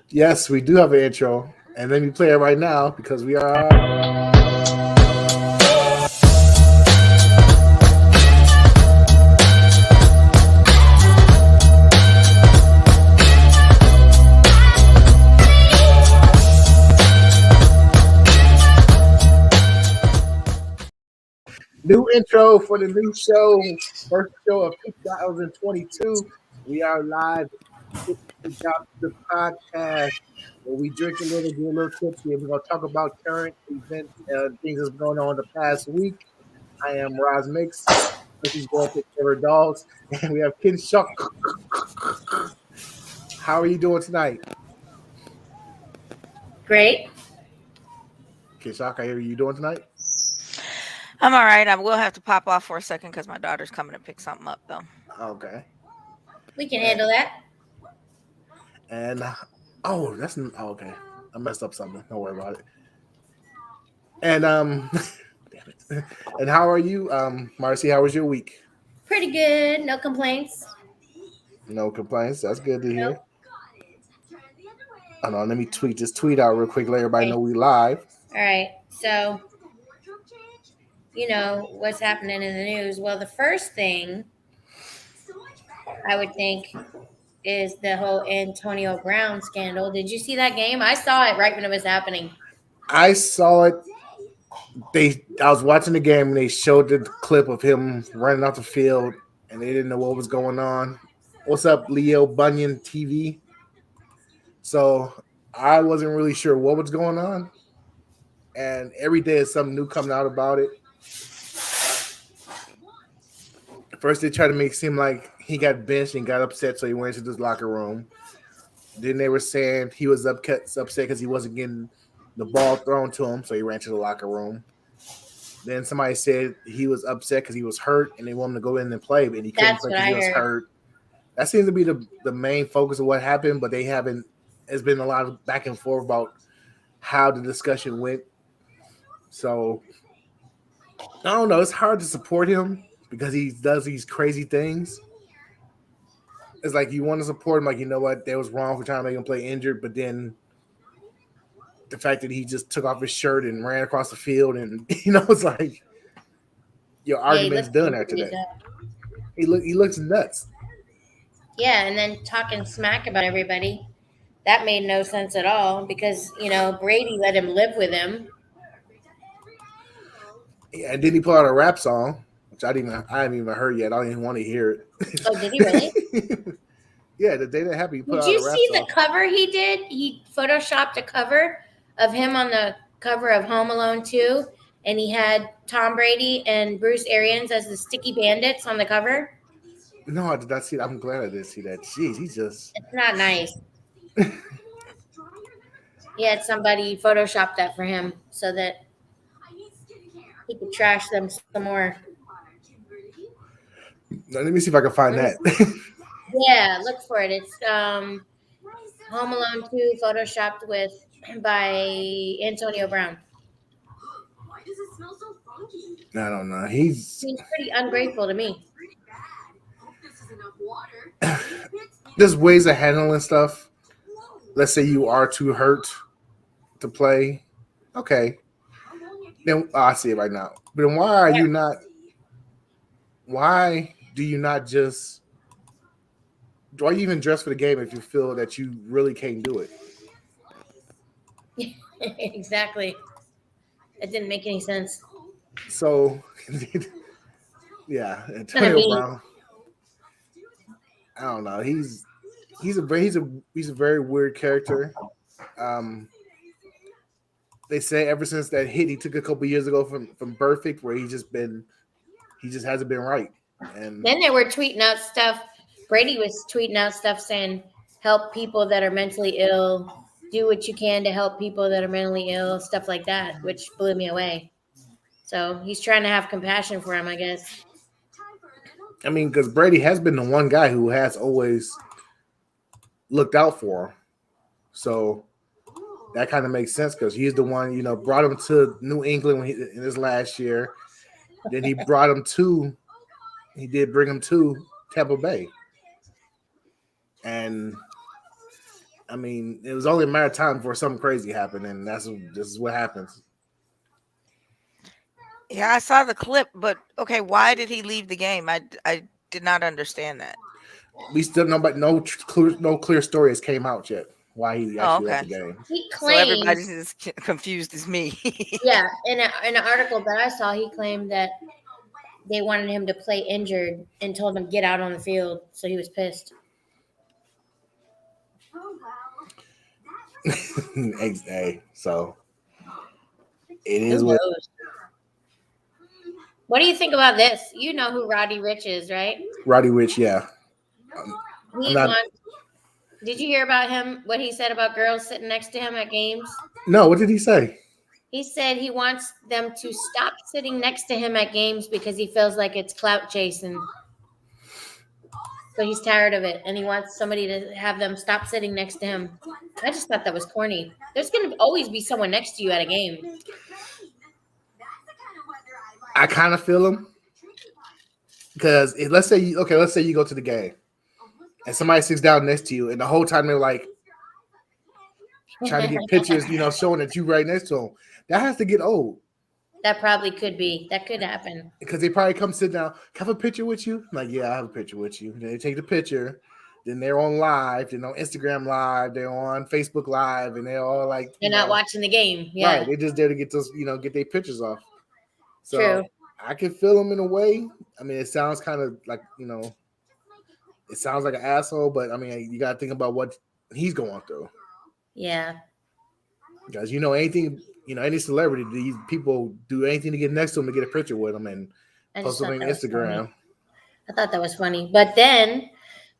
Yes, we do have an intro, and let me play it right now because we are new intro for the new show, first show of 2022. We are live. It's the podcast where we drink a little, get a little tipsy, and we're gonna talk about current events and things that's going on the past week. I am Mixx. She's going to take care of her dogs, and we have Ken Shuck. How are you doing tonight? Great. Ken Shuck, I hear you doing tonight. I'm all right. I will have to pop off for a second because my daughter's coming to pick something up, though. Okay. We can handle that. And okay. I messed up something. Don't worry about it. And damn it. And how are you, Marcy? How was your week? Pretty good. No complaints. No complaints. That's good to hear. Hold on, let me tweet this tweet out real quick. Let everybody know we live. All right. So, what's happening in the news. Well, the first thing I would think is the whole Antonio Brown scandal. Did you see that game? I saw it right when it was happening. I saw it. I was watching the game and they showed the clip of him running off the field and they didn't know what was going on. What's up, Leo Bunyan TV? So I wasn't really sure what was going on. And every day is something new coming out about it. First, they tried to make it seem like he got benched and got upset, so he went into this locker room. Then they were saying he was upset because he wasn't getting the ball thrown to him, so he ran to the locker room. Then somebody said he was upset because he was hurt and they wanted him to go in and play, but he couldn't play because he was hurt. That seems to be the main focus of what happened, but they haven't. There's been a lot of back and forth about how the discussion went. So I don't know. It's hard to support him because he does these crazy things. It's like you want to support him, like, you know what, that was wrong for trying to make him play injured, but then the fact that he just took off his shirt and ran across the field, and it's like your argument's done after that. He looks nuts. Yeah, and then talking smack about everybody. That made no sense at all because, Brady let him live with him. Yeah, and then he put out a rap song, which I haven't even heard yet. I don't even want to hear it. Oh, did he really? Yeah, the day that happened, he put out a rap song. Did you see the cover he did? He photoshopped a cover of him on the cover of Home Alone 2, and he had Tom Brady and Bruce Arians as the sticky bandits on the cover. No, I did not see that. I'm glad I didn't see that. Jeez, he's just... It's not nice. He had somebody Photoshop that for him so that he could trash them some more. Now, let me see if I can find that. Yeah, look for it. It's Home Alone 2 photoshopped by Antonio Brown. Why does it smell so funky? I don't know. He's pretty ungrateful to me. This is enough water. There's ways of handling stuff. Let's say you are too hurt to play. Okay. Then I see it right now. But then why do you not just... Why you even dress for the game if you feel that you really can't do it? Exactly. It didn't make any sense. So, yeah, Antonio Brown. I don't know. He's a very weird character. They say ever since that hit he took a couple years ago from Perfect, where he just hasn't been right. And then they were tweeting out stuff. Brady was tweeting out stuff saying, help people that are mentally ill, do what you can to help people that are mentally ill, stuff like that, which blew me away. So he's trying to have compassion for him, I guess. I mean, because Brady has been the one guy who has always looked out for him. So that kind of makes sense because he's the one, brought him to New England in his last year. Then he did bring him to Tampa Bay. And I mean, it was only a matter of time before something crazy happened, and this is what happens. Yeah, I saw the clip, but okay, why did he leave the game? I did not understand that. We still know, but no clear story has came out yet. Why he Oh, actually left okay. the game? He So everybody's claims, as confused as me. yeah, in an article that I saw, he claimed that they wanted him to play injured and told him get out on the field, so he was pissed. Oh well. Hey, so it Who is what knows? What do you think about this? You know who Roddy Rich is, right? Roddy Rich. Yeah, I'm He not. wants. Did you hear about him? What he said about girls sitting next to him at games? No, what did he say? He said he wants them to stop sitting next to him at games because he feels like it's clout chasing. So he's tired of it, and he wants somebody to have them stop sitting next to him. I just thought that was corny. There's going to always be someone next to you at a game. I kind of feel him because let's say you go to the game and somebody sits down next to you, and the whole time they're like trying to get pictures, showing that you right next to them. That has to get old. That probably could be. That could happen. Because they probably come sit down, have a picture with you. I'm like, yeah, I have a picture with you. Then they take the picture. Then they're on live. They're on Instagram live. They're on Facebook live, and they're all like, They're not watching the game. Yeah, right. They're just there to get those, get their pictures off. So true. I can feel them in a way. I mean, it sounds kind of like, it sounds like an asshole, but I mean, you got to think about what he's going through. Yeah. Because anything, any celebrity, these people do anything to get next to them to get a picture with them and post them on Instagram. I thought that was funny. But then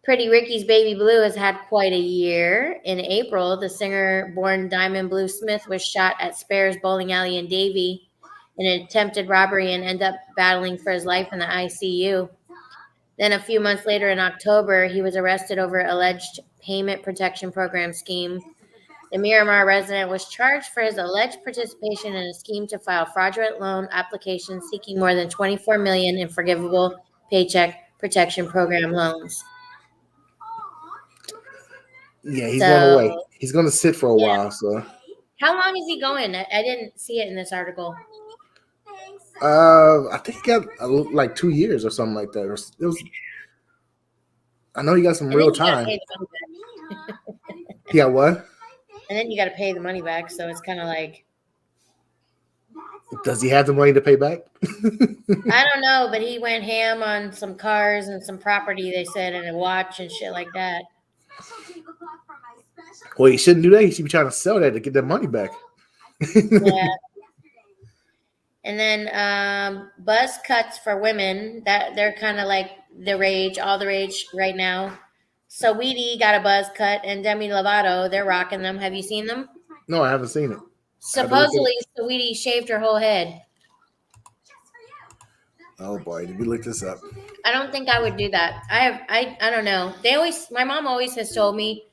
Pretty Ricky's Baby Blue has had quite a year. In April, the singer born Diamond Blue Smith was shot at Spare's Bowling Alley in Davie in an attempted robbery and ended up battling for his life in the ICU. Then a few months later in October, he was arrested over alleged payment protection program scheme. The Miramar resident was charged for his alleged participation in a scheme to file fraudulent loan applications seeking more than $24 million in forgivable Paycheck Protection Program loans. Yeah, he's going away. He's going to sit for a while. So, how long is he going? I didn't see it in this article. I think he got like 2 years or something like that. It was. I know he got some real time. He got what? And then you got to pay the money back. So it's kind of like. Does he have the money to pay back? I don't know, but he went ham on some cars and some property, they said, and a watch and shit like that. Well, he shouldn't do that. He should be trying to sell that to get that money back. Yeah. And then buzz cuts for women, that they're kind of like all the rage right now. Saweetie got a buzz cut, and Demi Lovato, they're rocking them. Have you seen them? No, I haven't seen it. Supposedly, Saweetie shaved her whole head. Oh boy, did we look this up? I don't think I would do that. I don't know. My mom always has told me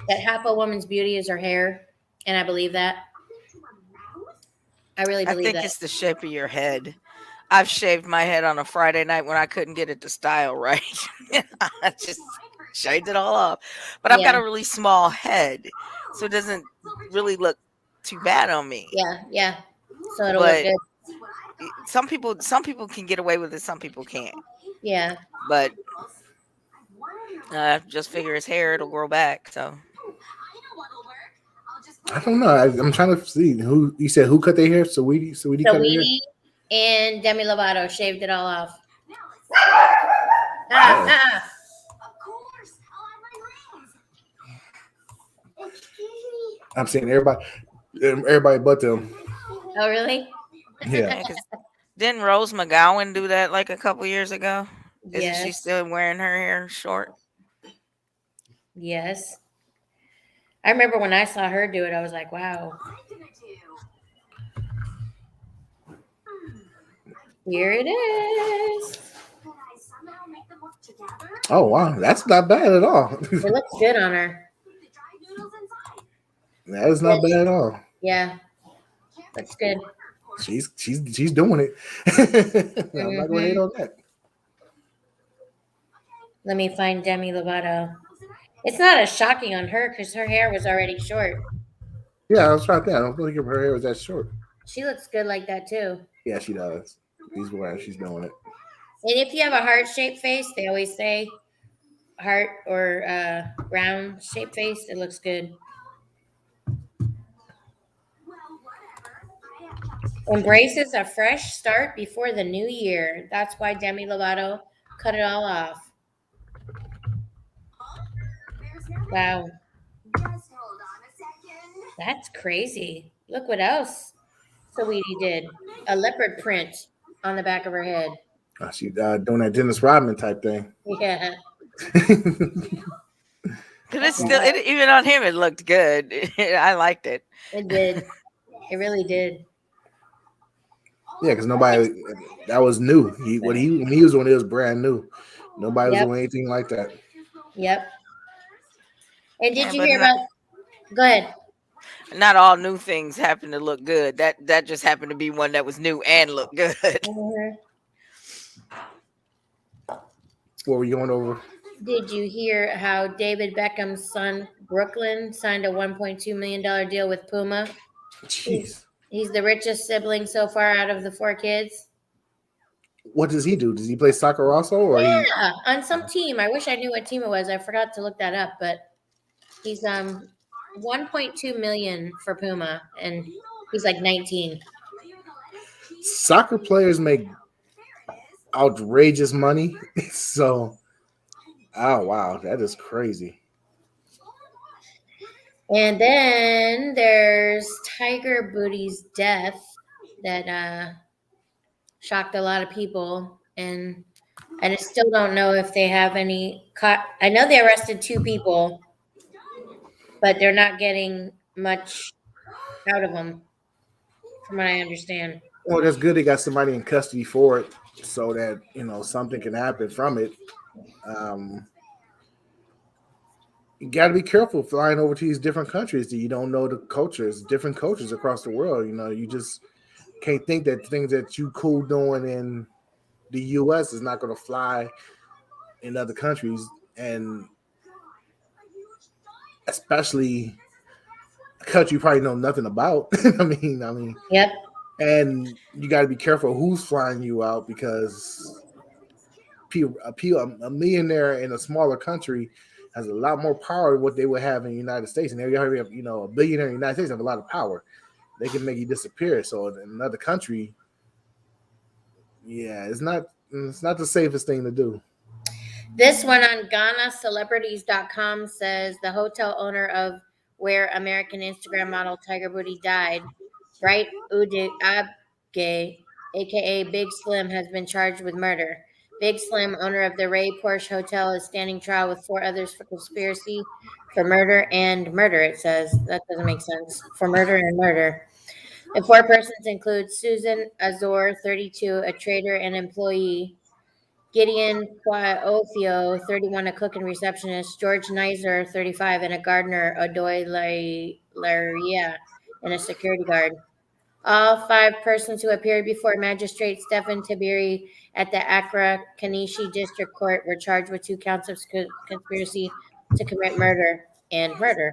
that half a woman's beauty is her hair, and I believe that. I really believe that. I think it's the shape of your head. I've shaved my head on a Friday night when I couldn't get it to style right. I just shaved it all off. But I've got a really small head, so it doesn't really look too bad on me. Yeah. So it'll look good. Some people can get away with it, some people can't. Yeah. But just figure his hair, it'll grow back. So I don't know. I'm trying to see who you said who cut their hair. Saweetie cut their hair. And Demi Lovato shaved it all off. I'm saying everybody but them. Oh, really? Yeah. Didn't Rose McGowan do that like a couple years ago? Yes. Isn't she still wearing her hair short? Yes. I remember when I saw her do it, I was like, wow. Here it is. Oh, wow. That's not bad at all. It looks good on her. That is not bad at all. Yeah. Looks good. She's doing it. I'm not going to hate on that. Let me find Demi Lovato. It's not as shocking on her because her hair was already short. Yeah, I was trying to think. I don't think her hair was that short. She looks good like that too. Yeah, she does. She's doing it. And if you have a heart-shaped face, they always say heart or round-shaped face, it looks good. Embraces a fresh start before the new year. That's why Demi Lovato cut it all off. Wow. Just hold on a second. That's crazy. Look what else Saweetie did. A leopard print on the back of her head. She doing that Dennis Rodman type thing. Yeah. Because it's still, even on him, it looked good. I liked it. It did. It really did. Yeah, because nobody that was new. When he was doing it was brand new. Nobody was Yep. doing anything like that. Yep. And did Yeah, you but hear about? Go ahead. not all new things happen to look good. That just happened to be one that was new and looked good. Mhm. What were you going over? Did you hear how David Beckham's son Brooklyn signed a $1.2 million deal with Puma? Jeez. He's the richest sibling so far out of the 4 kids. What does he do? Does he play soccer also, or Yeah, on some team. I wish I knew what team it was. I forgot to look that up, but he's 1.2 million for Puma, and he's like 19. soccer players make outrageous money? So, oh wow, that is crazy. And then there's Tiger Booty's death that shocked a lot of people, and I still don't know if they have any. I know they arrested 2 people, but they're not getting much out of them, from what I understand. Well, that's good. They got somebody in custody for it, so that something can happen from it. Um, you got to be careful flying over to these different countries that you don't know the cultures, different cultures across the world. You just can't think that things that you cool doing in the U.S. is not going to fly in other countries, and especially a country you probably know nothing about. I mean, Yep. and you got to be careful who's flying you out because a millionaire in a smaller country has a lot more power than what they would have in the United States. And they already have, a billionaire in the United States have a lot of power. They can make you disappear. So in another country, yeah, it's not the safest thing to do. This one on GhanaCelebrities.com says the hotel owner of where American Instagram model Tiger Booty died, Bright Abge, aka Big Slim, has been charged with murder. Big Slim, owner of the Ray Porsche Hotel, is standing trial with 4 others for conspiracy for murder and murder. It says that doesn't make sense. For murder and murder. The 4 persons include Susan Azor, 32, a trader and employee. Gideon Kwaofio, 31, a cook and receptionist. George Nizer, 35, and a gardener. Odoy Laria, and a security guard. All 5 persons who appeared before Magistrate Stephen Tiberi at the Accra Kanishi District Court were charged with 2 counts of conspiracy to commit murder and murder.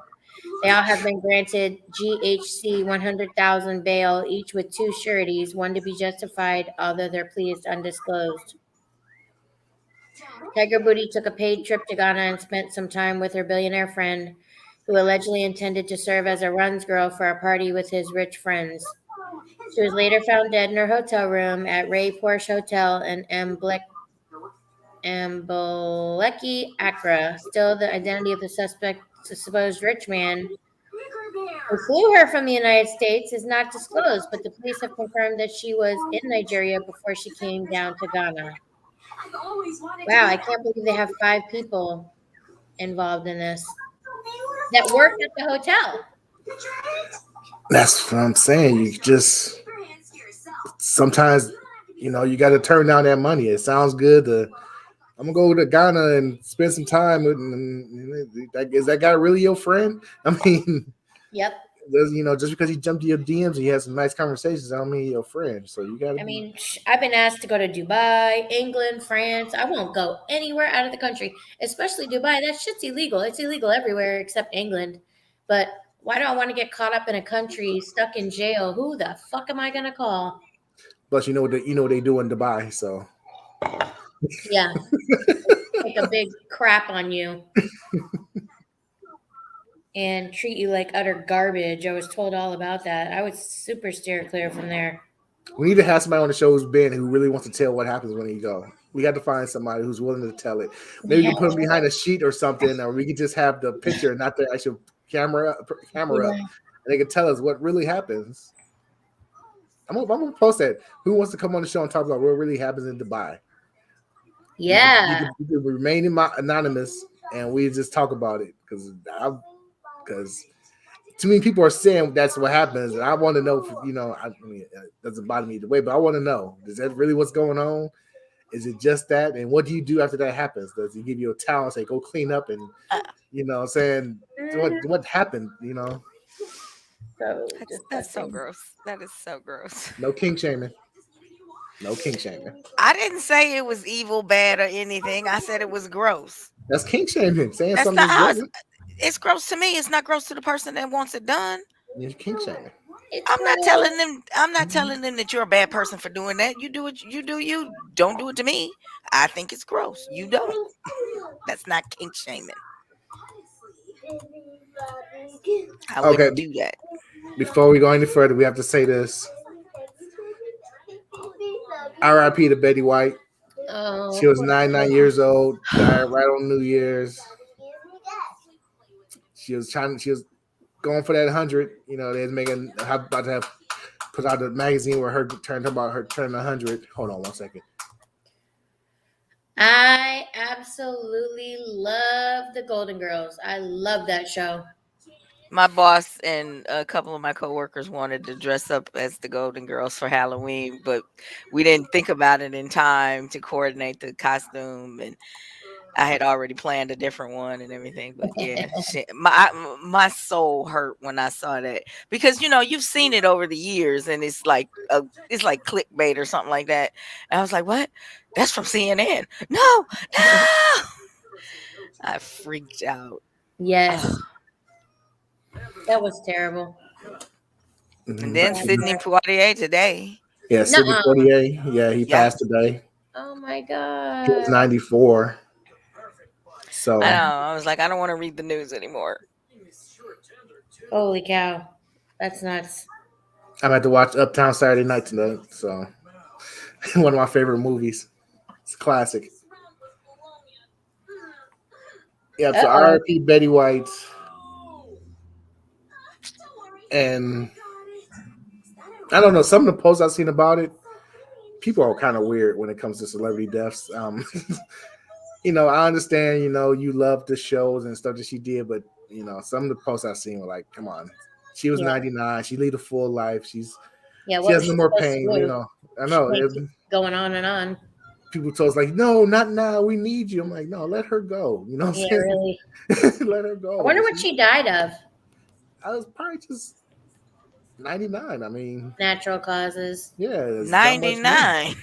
They all have been granted GHC 100,000 bail, each with 2 sureties, one to be justified, although their plea is undisclosed. Tiger Booty took a paid trip to Ghana and spent some time with her billionaire friend, who allegedly intended to serve as a runs girl for a party with his rich friends. She was later found dead in her hotel room at Ray Porsche Hotel in Mboleki, Accra. Still, the identity of the suspect, the supposed rich man who flew her from the United States, is not disclosed, but the police have confirmed that she was in Nigeria before she came down to Ghana. Wow, I can't believe they have 5 people involved in this that work at the hotel. That's what I'm saying. You just sometimes, you got to turn down that money. It sounds good I'm gonna go to Ghana and spend some time with. Is that guy really your friend? I mean, Yep. just because he jumped to your DMs and he has some nice conversations, I don't mean your friend. So you gotta. I mean, I've been asked to go to Dubai, England, France. I won't go anywhere out of the country, especially Dubai. That shit's illegal. It's illegal everywhere except England. But why do I want to get caught up in a country stuck in jail? Who the fuck am I gonna call? Plus, you know what they do in Dubai. So Yeah, take a big crap on you and treat you like utter garbage. I was told all about that. I would super steer clear from there. we need to have somebody on the show who's been who really wants to tell what happens when you go. We got to find somebody who's willing to tell it. Maybe we can put them behind a sheet or something, or we can just have the picture, not the actual camera up, and they can tell us what really happens. I'm gonna post that. Who wants to come on the show and talk about what really happens in Dubai? Yeah. You can remain anonymous, and we just talk about it because too many people are saying that's what happens, and I want to know. I mean, it doesn't bother me either way, but I want to know: is that really what's going on? Is it just that? And what do you do after that happens? Does he give you a towel and say, "Go clean up"? And saying what happened? So That's so gross. That is so gross. No kink shaming. No kink shaming. I didn't say it was evil, bad, or anything. I said it was gross. That's kink shaming. Saying That's something not how is it's gross to me. It's not gross to the person that wants it done. You're kink shaming. I'm not telling them. I'm not telling them that you're a bad person for doing that. You do it. You do you. Don't do it to me. I think it's gross. You don't. That's not kink shaming. I wouldn't do that. Before we go any further, we have to say this. R.I.P. to Betty White. Oh, She was 99 years old. Died right on New Year's. She was going for that 100. They're making about to have put out a magazine where her turning 100. Hold on one second. I absolutely love the Golden Girls. I love that show. My boss and a couple of my coworkers wanted to dress up as the Golden Girls for Halloween, but we didn't think about it in time to coordinate the costume, and I had already planned a different one and everything. But yeah, my soul hurt when I saw that, because you've seen it over the years, and it's like clickbait or something like that. And I was like, "What? That's from CNN? No!" I freaked out. Yes. Ugh. That was terrible. And then Sidney Poitier today. Yeah, Sidney Poitier. Yeah, he passed today. Oh my God. He was 94. So I know. I was like, I don't want to read the news anymore. Holy cow. That's nuts. I'm about to watch Uptown Saturday Night tonight. So one of my favorite movies. It's a classic. Yeah, so R.I.P. Betty White. And I don't know, some of the posts I've seen about it, people are kind of weird when it comes to celebrity deaths. I understand, you love the shows and stuff that she did, but some of the posts I've seen were like, come on, she was 99, she lived a full life, she has no more pain, I know going on and on. People told us like, no, not now, we need you. I'm like, no, let her go. Really. Let her go. I wonder what she died of. I was probably just 99. I mean, natural causes. Yeah, 99.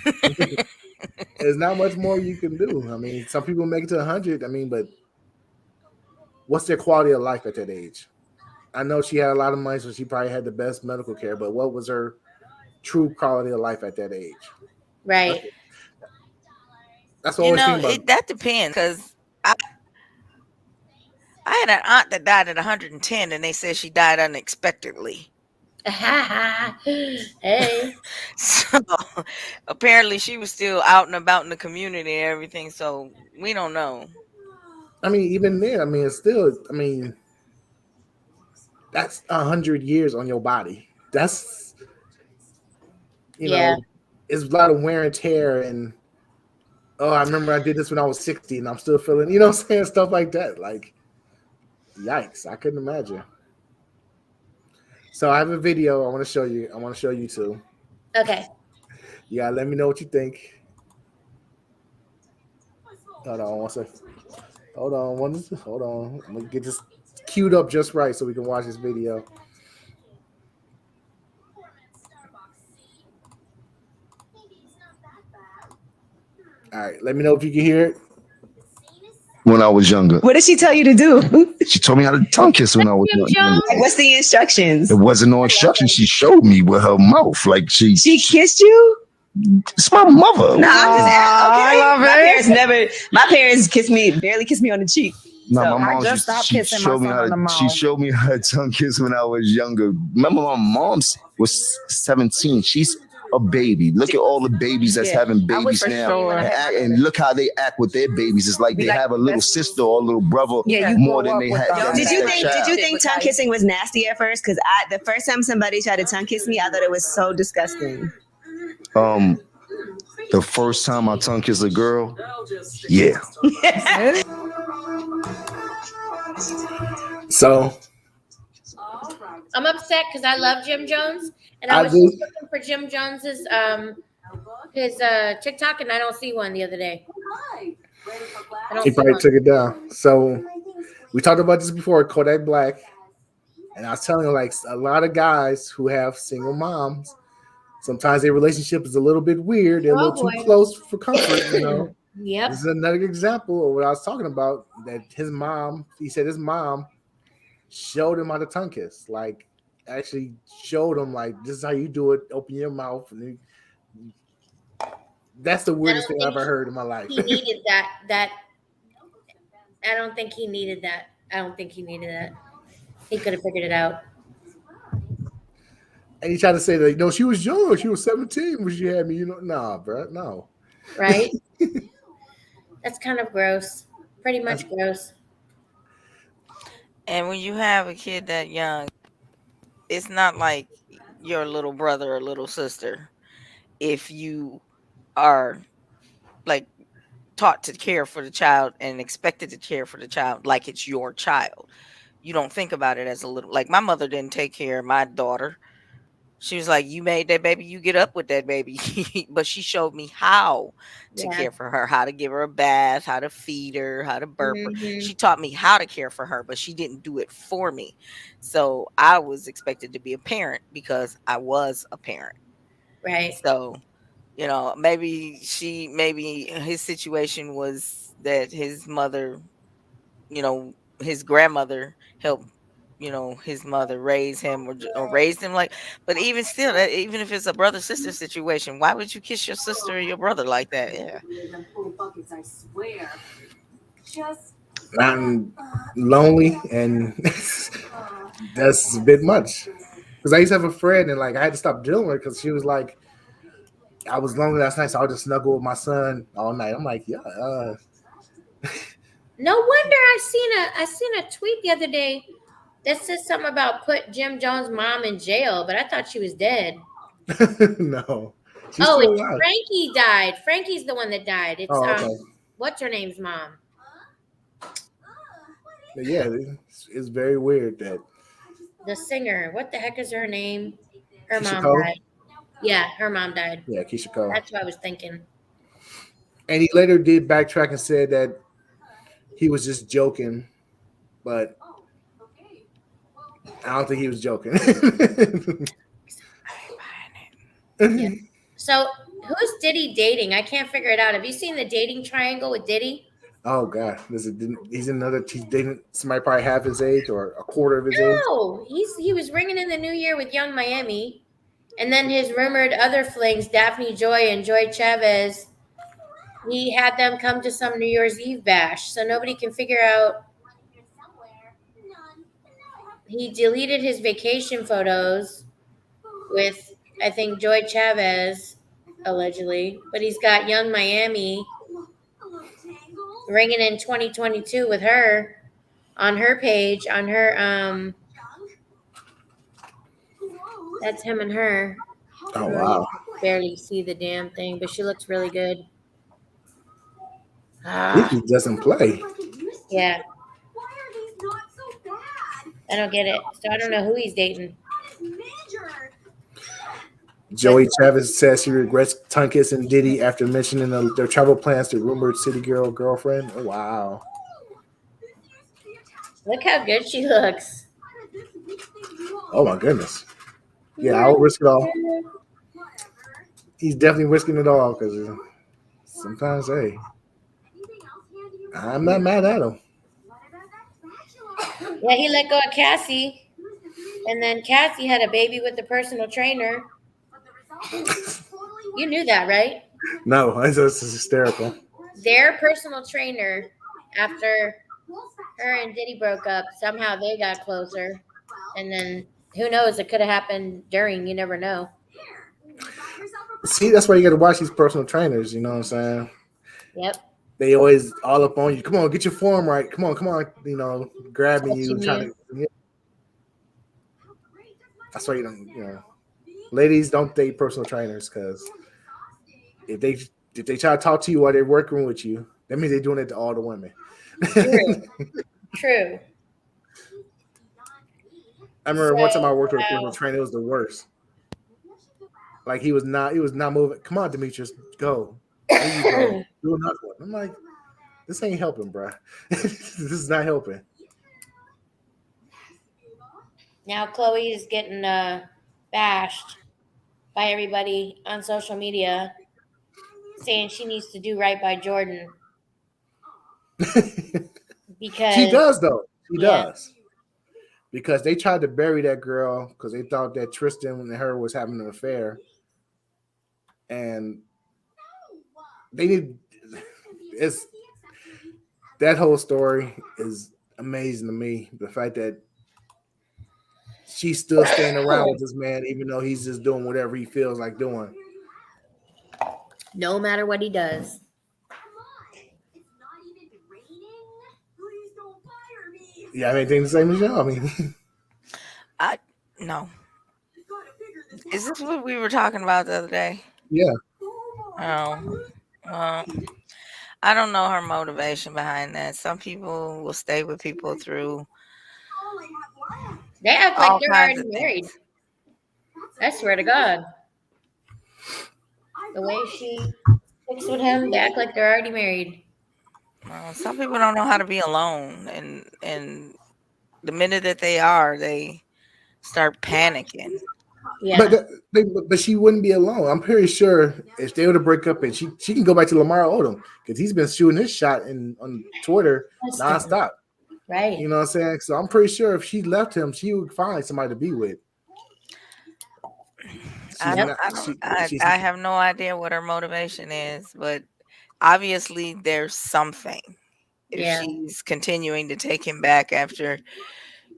There's not much more you can do. I mean, some people make it to 100. I mean, but what's their quality of life at that age? I know she had a lot of money, so she probably had the best medical care. But what was her true quality of life at that age? Right. That's what I always think about. That depends, because I had an aunt that died at 110, and they said she died unexpectedly. Hey. So apparently she was still out and about in the community and everything, so we don't know. I mean, even then, I mean, it's still, I mean, that's 100 years on your body. That's, you know, it's a lot of wear and tear. And, oh, I remember I did this when I was 60 and I'm still feeling, you know what I'm saying? Stuff like that. Like, yikes. I couldn't imagine. So I have a video I want to show you. I want to show you too. Okay. Yeah, let me know what you think. Hold on one second. Hold on. I'm going to get this queued up just right so we can watch this video. All right, let me know if you can hear it. When I was younger. What did she tell you to do? She told me how to tongue kiss when I was Jim younger. Jones? Like, what's the instructions? It wasn't no instruction. She showed me with her mouth. Like She kissed you? it's my mother. No, I'm just I love it. My parents barely kissed me on the cheek. No, So, my mom just stopped she kissing my showed me son how on the to, mouth. she showed me how to tongue kiss when I was younger. Remember, my mom was 17. She's a baby. Look at all the babies that's having I would babies for now, sure. and look how they act with their babies. It's like they have a little sister or a little brother more than they had. Did you think tongue kissing was nasty at first? Because the first time somebody tried to tongue kiss me, I thought it was so disgusting. The first time I tongue kissed a girl, yeah. So I'm upset because I love Jim Jones, and I was do. just looking for Jim Jones's his TikTok, and I don't see one the other day. I don't he see probably one. took it down. So we talked about this before, Kodak Black, and I was telling you, like, a lot of guys who have single moms, sometimes their relationship is a little bit weird. They're a little too close for comfort, you know. Yep. This is another example of what I was talking about. That his mom, he said his mom showed him how to tongue kiss. Like, actually showed him, like, this is how you do it. Open your mouth. And that's the weirdest thing I've ever heard in my life. He needed that. I don't think he needed that. He could have figured it out. And he tried to say that, you know, she was young. She was 17 when she had me. You know, nah, bro, no. Right? That's kind of gross. Pretty much gross. And when you have a kid that young, it's not like your little brother or little sister. If you are like taught to care for the child and expected to care for the child like it's your child, you don't think about it as a little. Like, my mother didn't take care of my daughter. She was like, you made that baby, you get up with that baby. But she showed me how to care for her, how to give her a bath, how to feed her, how to burp her. She taught me how to care for her, but she didn't do it for me. So I was expected to be a parent because I was a parent. Right. So, you know, maybe his situation was that his mother, you know, his grandmother helped, you know, his mother raise him or raised him like. But even still, even if it's a brother sister situation, why would you kiss your sister or your brother like that? Yeah. I'm lonely, and that's a bit much. Because I used to have a friend, and like I had to stop dealing with it because she was like, I was lonely last night, so I'll just snuggle with my son all night. I'm like, yeah. No wonder I seen a tweet the other day that says something about put Jim Jones' mom in jail, but I thought she was dead. No. It's Frankie died. Frankie's the one that died. It's okay. What's her name's mom? Yeah, it's very weird that the singer. What the heck is her name? Her Keisha mom Cole? died. Yeah, her mom died. Yeah, Keisha Cole. That's what I was thinking. And he later did backtrack and said that he was just joking, but I don't think he was joking. Yeah. So who's Diddy dating? I can't figure it out. Have you seen the dating triangle with Diddy? Oh God, he's dating somebody probably half his age or a quarter of his age. No, he was ringing in the new year with Young Miami, and then his rumored other flings, Daphne Joy and Joy Chavez. He had them come to some New Year's Eve bash, so nobody can figure out. He deleted his vacation photos with, I think, Joy Chavez, allegedly, but he's got Young Miami ringing in 2022 with her on her page, on her, that's him and her. Oh, wow. Barely see the damn thing, but she looks really good. He just doesn't play. Yeah. I don't get it. So I don't know who he's dating. Joey Chavez says she regrets tongue kissing Diddy after mentioning their travel plans to rumored city girlfriend. Oh, wow. Look how good she looks. Oh, my goodness. Yeah, I'll risk it all. He's definitely risking it all because sometimes, hey, I'm not mad at him. Yeah, he let go of Cassie, and then Cassie had a baby with the personal trainer. You knew that, right? No, it's just hysterical. Their personal trainer, after her and Diddy broke up, somehow they got closer, and then who knows? It could have happened during. You never know. See, that's why you got to watch these personal trainers. You know what I'm saying? Yep. They always all up on you. Come on, get your form right. Come on. You know, grabbing you, trying to. Yeah. That's why you don't. You know, ladies don't date personal trainers because if they try to talk to you while they're working with you, that means they're doing it to all the women. True. I remember one time I worked with a personal trainer. It was the worst. Like he was not moving. Come on, Demetrius, go. There you go. Do another one. I'm like, this ain't helping, bro. This is not helping. Now Khloe is getting bashed by everybody on social media, saying she needs to do right by Jordan. Because she does, though. She does. Because they tried to bury that girl because they thought that Tristan and her was having an affair. And that whole story is amazing to me. The fact that she's still staying around with this man, even though he's just doing whatever he feels like doing. No matter what he does. Yeah, anything to say, Michelle? I mean, no. Is this what we were talking about the other day? Yeah. Oh, I don't know her motivation behind that. Some people will stay with people through. They act like they're already married. I swear to God. The way she sticks with him, they act like they're already married. Some people don't know how to be alone, and the minute that they start panicking. Yeah. But she wouldn't be alone. I'm pretty sure if they were to break up, and she can go back to Lamar Odom because he's been shooting his shot on Twitter nonstop. Right. You know what I'm saying? So I'm pretty sure if she left him, she would find somebody to be with. I have no idea what her motivation is, but obviously there's something. If she's continuing to take him back after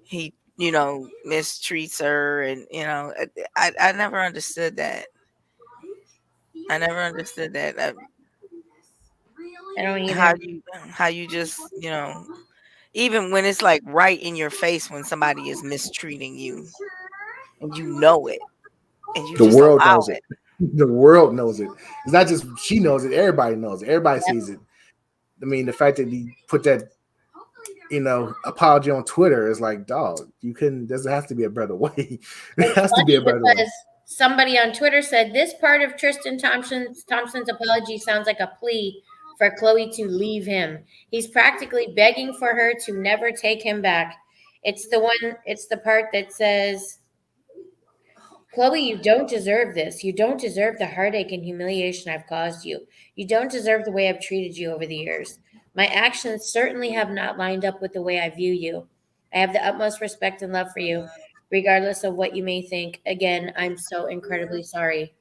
he, mistreats her, and I never understood that. I never understood that. I don't either. How you just, even when it's like right in your face when somebody is mistreating you, and you know it. And you the just world allow knows it. The world knows it. It's not just she knows it. Everybody knows it. Everybody sees it. I mean, the fact that he put that, apology on Twitter is like, dog, you couldn't. There has to be a better way. There has to be a better way. Somebody on Twitter said this part of Tristan Thompson's apology sounds like a plea for Khloe to leave him. He's practically begging for her to never take him back. It's the part that says, Khloe, you don't deserve this. You don't deserve the heartache and humiliation I've caused you. You don't deserve the way I've treated you over the years. My actions certainly have not lined up with the way I view you. I have the utmost respect and love for you, regardless of what you may think. Again, I'm so incredibly sorry.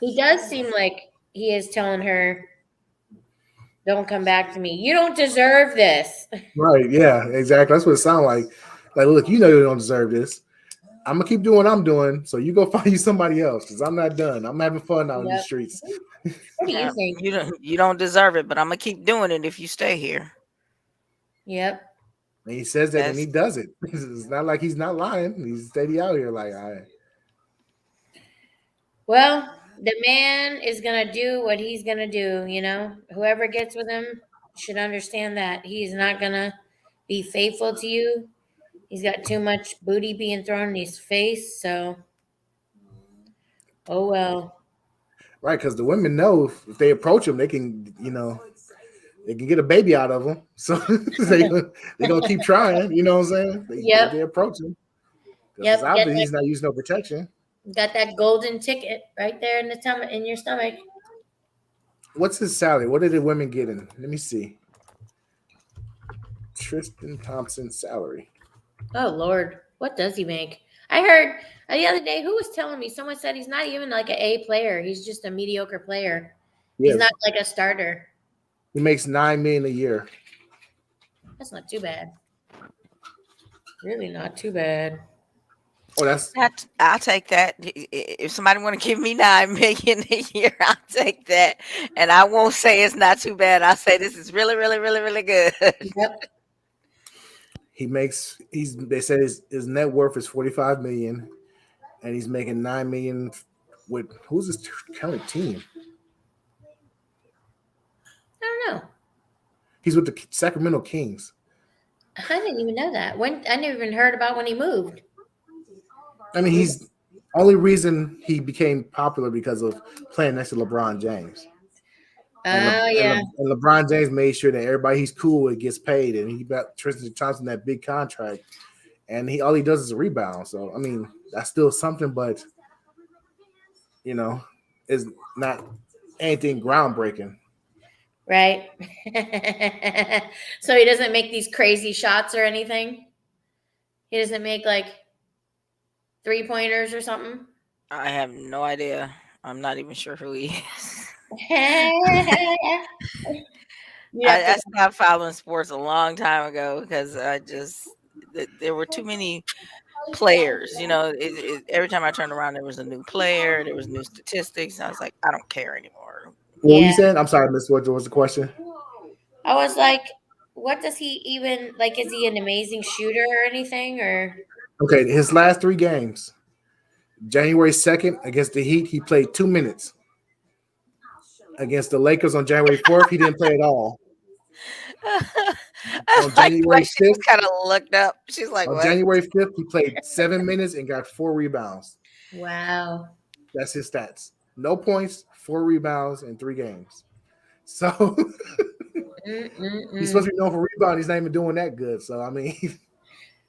He does seem like he is telling her, don't come back to me. You don't deserve this. Right, yeah, exactly. That's what it sounds like. Like, look, you don't deserve this. I'm gonna keep doing what I'm doing, so you go find you somebody else because I'm not done. I'm having fun out in the streets. What do you think? You don't deserve it, but I'm gonna keep doing it if you stay here. Yep. And he says that, and he does it. It's not like he's not lying. He's steady out here, like, all right. Well, the man is gonna do what he's gonna do. Whoever gets with him should understand that he's not gonna be faithful to you. He's got too much booty being thrown in his face, so oh well. Right, because the women know if they approach him, they can, they can get a baby out of him. So they're gonna keep trying. You know what I'm saying? They approach him. Yep. Obviously, he's not using no protection. Got that golden ticket right there in your stomach. What's his salary? What did the women get in? Let me see. Tristan Thompson's salary. Oh Lord, what does he make? I heard the other day, who was telling me? Someone said he's not even like an A player. He's just a mediocre player. Yeah, He's not like a starter. he makes $9 million a year. That's not too bad. Really not too bad. Oh, that's I'll take that. If somebody want to give me 9 million a year, I'll take that. And I won't say it's not too bad. I'll say this is really, really, really, really good. Yep. they said his net worth is $45 million, and he's making $9 million with who's his current team? I don't know. He's with the Sacramento Kings. I didn't even know that. I never even heard about when he moved. I mean, he's only reason he became popular because of playing next to LeBron James. Yeah. And LeBron James made sure that everybody he's cool with gets paid, and he got Tristan Thompson that big contract, and all he does is rebound. So I mean, that's still something, but it's not anything groundbreaking. Right. So he doesn't make these crazy shots or anything. He doesn't make like 3-pointers or something. I have no idea. I'm not even sure who he is. I stopped following sports a long time ago because there were too many players. Every time I turned around, there was a new player, there was new statistics. I was like, I don't care anymore. What were you saying? I'm sorry, Miss. What was the question? I was like, what does he even like? Is he an amazing shooter or anything? Or okay, his last 3 games. January 2nd against the Heat, he played 2 minutes. Against the Lakers on January 4th, he didn't play at all. On January 5th, kind of looked up. She's like, on January 5th, he played 7 minutes and got 4 rebounds. Wow. That's his stats. No points, 4 rebounds in 3 games. So he's supposed to be known for rebound. He's not even doing that good. So I mean,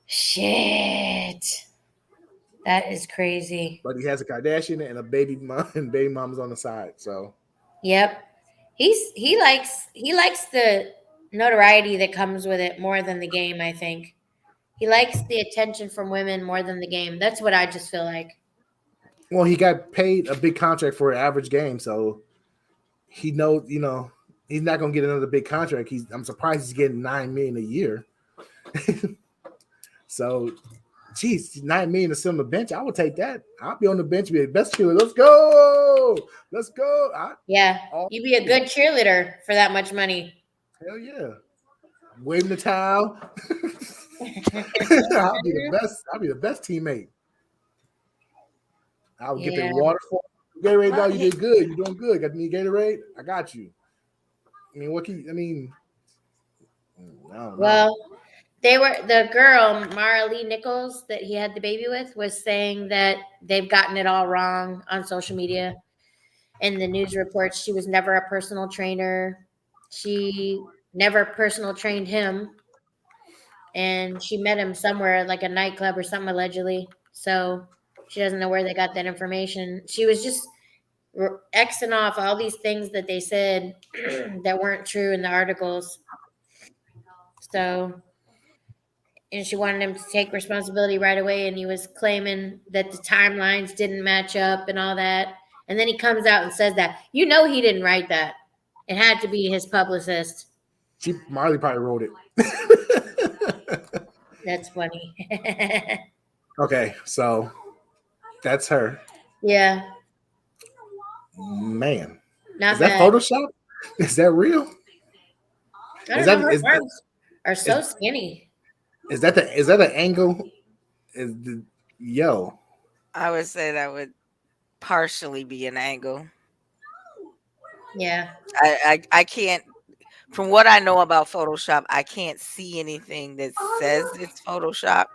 shit, that is crazy. But he has a Kardashian and a baby mom, and baby mom's on the side. So yep, he likes the notoriety that comes with it more than the game. I think he likes the attention from women more than the game. That's what I just feel like. Well, he got paid a big contract for an average game, so he knows, he's not going to get another big contract. I'm surprised he's getting $9 million a year. So, geez, $9 million to sit on the bench, I would take that. I'll be on the bench, be the best cheerleader. Let's go. You'd be a good cheerleader for that much money. Hell yeah. Waving the towel. I'll be the best teammate. I'll get the water for you. Gatorade, dog, you did good. You're doing good. Got me Gatorade? I got you. I mean, I don't know. Well, the girl, Mara Lee Nichols, that he had the baby with, was saying that they've gotten it all wrong on social media. In the news reports, she was never a personal trainer. She never personal trained him. And she met him somewhere, like a nightclub or something, allegedly. So she doesn't know where they got that information. She was just Xing off all these things that they said that weren't true in the articles. So, and she wanted him to take responsibility right away. And he was claiming that the timelines didn't match up and all that. And then he comes out and says that, he didn't write that. It had to be his publicist. Marley probably wrote it. That's funny. Okay, so that's her. Yeah. Man. Not is that bad. Photoshop? Is that real? I don't know. Her arms are so skinny. Is that an angle? I would say that would partially be an angle. Yeah. I can't, from what I know about Photoshop, I can't see anything that says it's Photoshopped.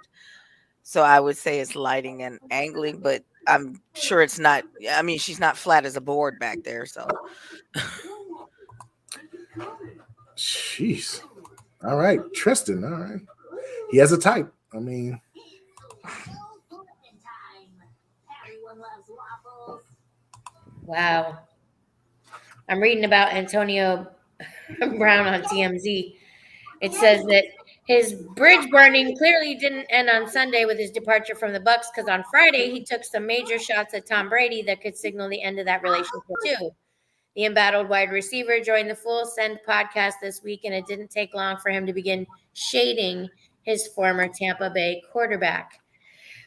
So I would say it's lighting and angling, but I'm sure it's not. I mean, she's not flat as a board back there. So. Jeez. All right. Tristan. All right. He has a type. I mean. Wow. I'm reading about Antonio Brown on TMZ. It says that his bridge burning clearly didn't end on Sunday with his departure from the Bucks, because on Friday he took some major shots at Tom Brady that could signal the end of that relationship too. The embattled wide receiver joined the Full Send podcast this week, and it didn't take long for him to begin shading his former Tampa Bay quarterback.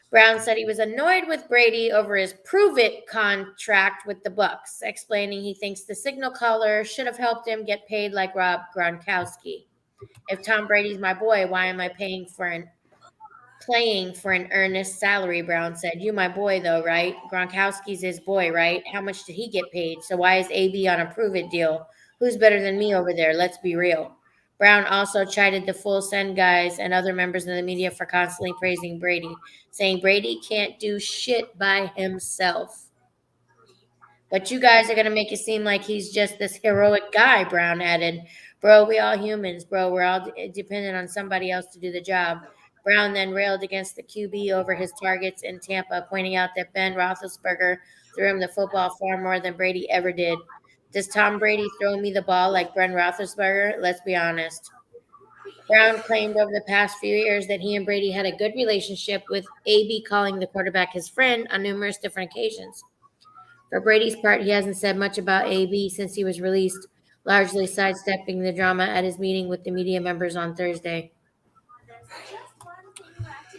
Brown said he was annoyed with Brady over his prove it contract with the Bucks, explaining he thinks the signal caller should have helped him get paid like Rob Gronkowski. If Tom Brady's my boy, why am I playing for an earnest salary? Brown said. You my boy though, right? Gronkowski's his boy, right? How much did he get paid? So why is AB on a prove it deal? Who's better than me over there? Let's be real. Brown also chided the Full Send guys and other members of the media for constantly praising Brady, saying Brady can't do shit by himself. But you guys are going to make it seem like he's just this heroic guy, Brown added. Bro, we all humans, bro. We're all dependent on somebody else to do the job. Brown then railed against the QB over his targets in Tampa, pointing out that Ben Roethlisberger threw him the football far more than Brady ever did. Does Tom Brady throw me the ball like Ben Roethlisberger? Let's be honest. Brown claimed over the past few years that he and Brady had a good relationship, with AB calling the quarterback his friend on numerous different occasions. For Brady's part, he hasn't said much about AB since he was released, largely sidestepping the drama at his meeting with the media members on Thursday.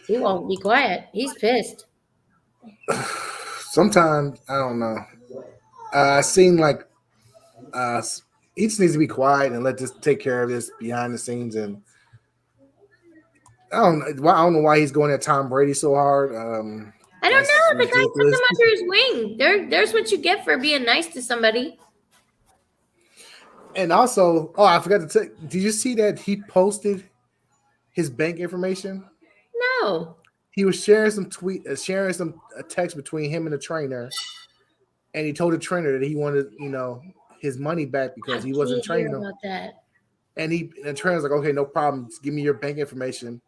He won't be quiet. He's pissed. Sometimes I don't know. It seemed like he just needs to be quiet and let this take care of this behind the scenes. And I don't know why he's going at Tom Brady so hard. I don't know. The guy took him under his wing. There's what you get for being nice to somebody. And also, I forgot to tell you, did you see that he posted his bank information? No. He was sharing some text between him and the trainer, and he told the trainer that he wanted, his money back because he wasn't training him. About that. And the trainer's like, okay, no problem. Just give me your bank information.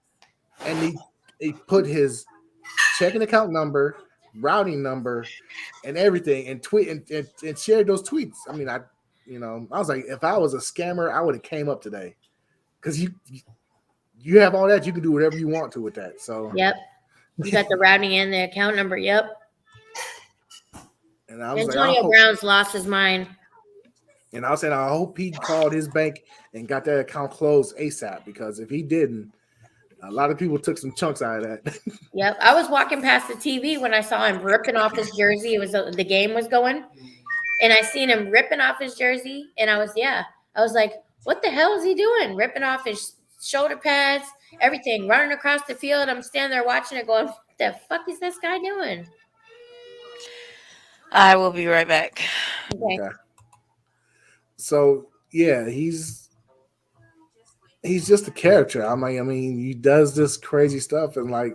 And he put his checking account number, routing number, and everything, and tweet and shared those tweets. I mean, I was like, if I was a scammer, I would have came up today, because you have all that, you can do whatever you want to with that. So yep, you got the routing and the account number. Yep. And I was Antonio Brown's lost his mind. And I was saying, I hope he called his bank and got that account closed ASAP, because if he didn't, a lot of people took some chunks out of that. Yep. I was walking past the TV when I saw him ripping off his jersey. It was the game was going, and I seen him ripping off his jersey, and I was like, what the hell is he doing? Ripping off his shoulder pads, everything, running across the field. I'm standing there watching it going, what the fuck is this guy doing? I will be right back. Okay. So yeah, he's just a character. I mean, he does this crazy stuff, and like,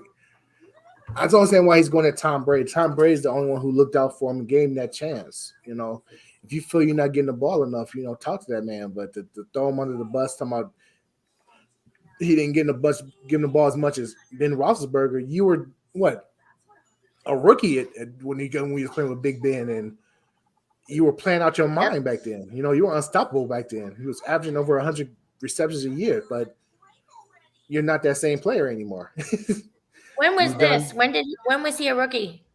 I don't understand why he's going at Tom Brady. Tom Brady's the only one who looked out for him and gave him that chance. If you feel you're not getting the ball enough, talk to that man. But to throw him under the bus, talking about he didn't get give him the ball as much as Ben Roethlisberger. You were what, a rookie when you were playing with Big Ben, and you were playing out your mind back then. You were unstoppable back then. He was averaging over 100 receptions a year, but you're not that same player anymore. When was this? When was he a rookie?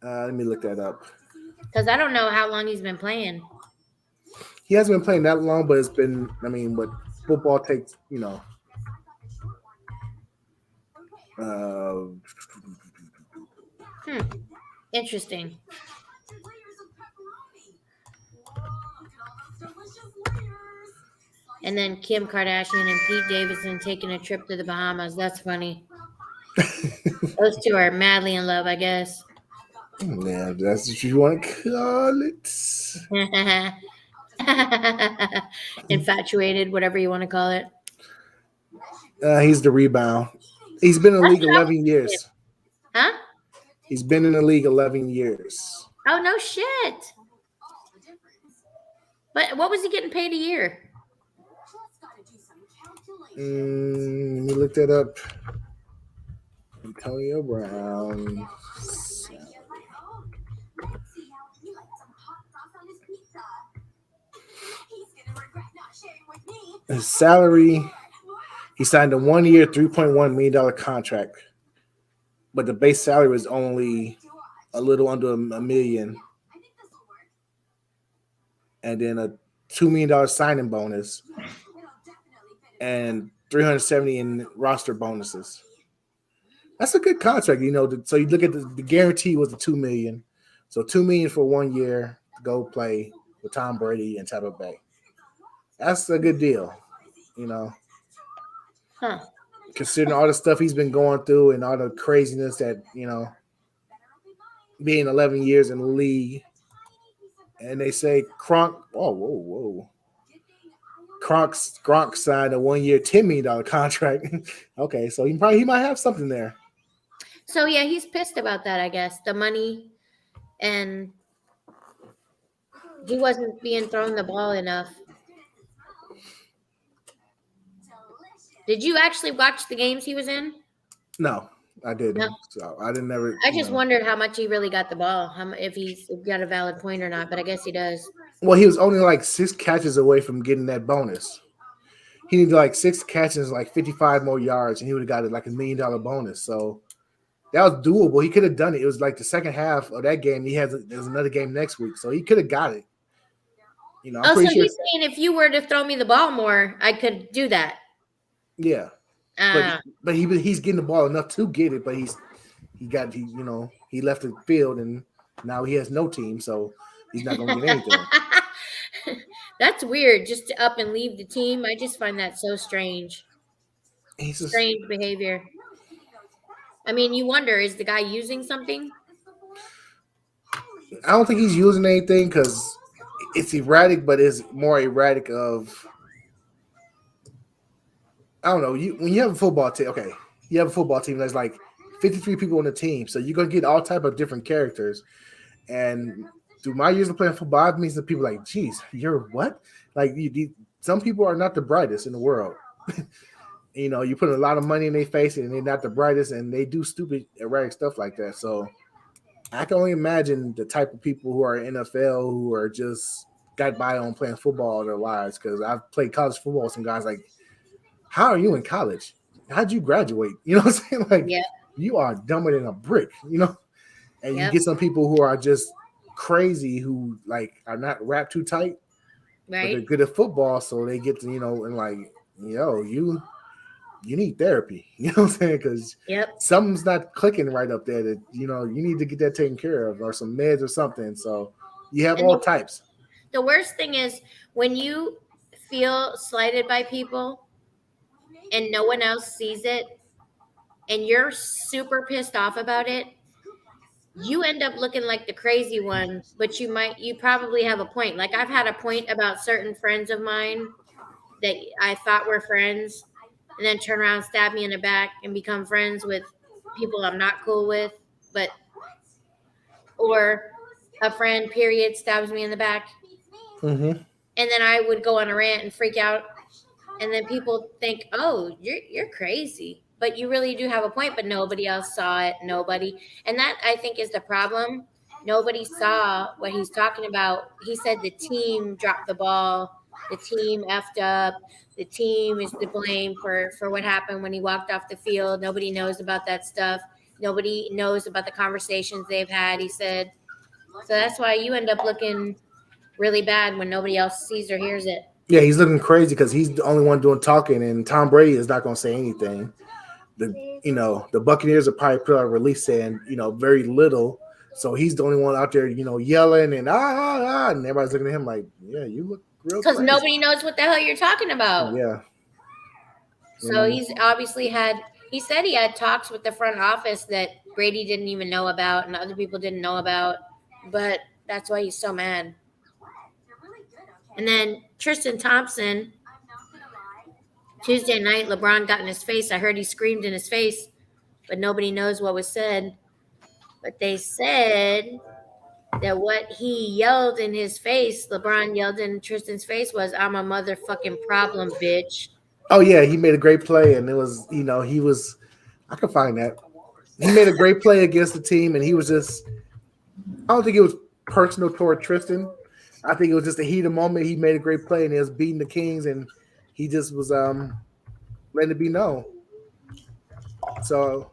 Let me look that up. Because I don't know how long he's been playing. He hasn't been playing that long, but it's been, what football takes, Interesting. And then Kim Kardashian and Pete Davidson taking a trip to the Bahamas. That's funny. Those two are madly in love, I guess. Yeah, that's what you want to call it. Infatuated, whatever you want to call it. He's the rebound. He's been in the league 11 years. Huh? He's been in the league 11 years. Oh, no shit. But what was he getting paid a year? Let me look that up. Antonio Brown. His salary, he signed a 1-year, $3.1 million contract, but the base salary was only a little under a million, and then a $2 million signing bonus and 370 in roster bonuses. That's a good contract, So you look at the guarantee was the $2 million, so $2 million for 1 year to go play with Tom Brady and Tampa Bay. That's a good deal, Huh. Considering all the stuff he's been going through and all the craziness that being 11 years in the league. And they say Gronk, whoa. Gronk signed a 1-year, $10 million contract. Okay, so he might have something there. So yeah, he's pissed about that, I guess. The money, and he wasn't being thrown the ball enough. Did you actually watch the games he was in? No, I didn't. No. So I didn't ever. I just wondered how much he really got the ball, if he's got a valid point or not, but I guess he does. Well, he was only like 6 catches away from getting that bonus. He needed like 6 catches, like 55 more yards, and he would have got it like $1 million bonus. So that was doable. He could have done it. It was like the second half of that game. There's another game next week, so he could have got it. I'm so pretty sure. He's saying if you were to throw me the ball more, I could do that. Yeah, but he's getting the ball enough to get it, but he left the field and now he has no team, so he's not going to get anything. That's weird, just to up and leave the team. I just find that so strange. Strange behavior. I mean, you wonder, is the guy using something? I don't think he's using anything because it's erratic, but it's more erratic of, I don't know. When you have a football team, okay, you have a football team that's like 53 people on the team, so you're going to get all type of different characters. And through my years of playing football, I've met some people like, geez, you're what? Like, some people are not the brightest in the world. You put a lot of money in their face and they're not the brightest, and they do stupid, erratic stuff like that. So I can only imagine the type of people who are in NFL who are just got by on playing football all their lives, because I've played college football with some guys like, how are you in college? How'd you graduate? You know what I'm saying? Like, You are dumber than a brick, And you get some people who are just crazy, who like are not wrapped too tight, right? But they're good at football, so they get to, and like, you need therapy. You know what I'm saying? Because something's not clicking right up there. That you need to get that taken care of, or some meds or something. So you have all types. The worst thing is when you feel slighted by people and no one else sees it, and you're super pissed off about it, you end up looking like the crazy one, but you probably have a point. Like, I've had a point about certain friends of mine that I thought were friends, and then turn around, stab me in the back, and become friends with people I'm not cool with, or a friend, period, stabs me in the back. Mm-hmm. And then I would go on a rant and freak out. And then people think, oh, you're crazy. But you really do have a point, but nobody else saw it. Nobody. And that, I think, is the problem. Nobody saw what he's talking about. He said the team dropped the ball. The team effed up. The team is to blame for what happened when he walked off the field. Nobody knows about that stuff. Nobody knows about the conversations they've had, he said. So that's why you end up looking really bad when nobody else sees or hears it. Yeah, he's looking crazy because he's the only one doing talking, and Tom Brady is not going to say anything. The Buccaneers are probably put out a release saying, very little. So he's the only one out there, yelling and and everybody's looking at him like, yeah, you look real crazy. Because nobody knows what the hell you're talking about. Yeah. So he's obviously he said he had talks with the front office that Brady didn't even know about and other people didn't know about, but that's why he's so mad. And then Tristan Thompson, Tuesday night, LeBron got in his face. I heard he screamed in his face, but nobody knows what was said. But they said that what he yelled in his face, LeBron yelled in Tristan's face, was, "I'm a motherfucking problem, bitch." Oh, yeah, he made a great play, and it was, I can find that. He made a great play against the team, and he was just, I don't think it was personal toward Tristan. I think it was just a heat of moment. He made a great play, and he was beating the Kings, and he just was letting it be known. So,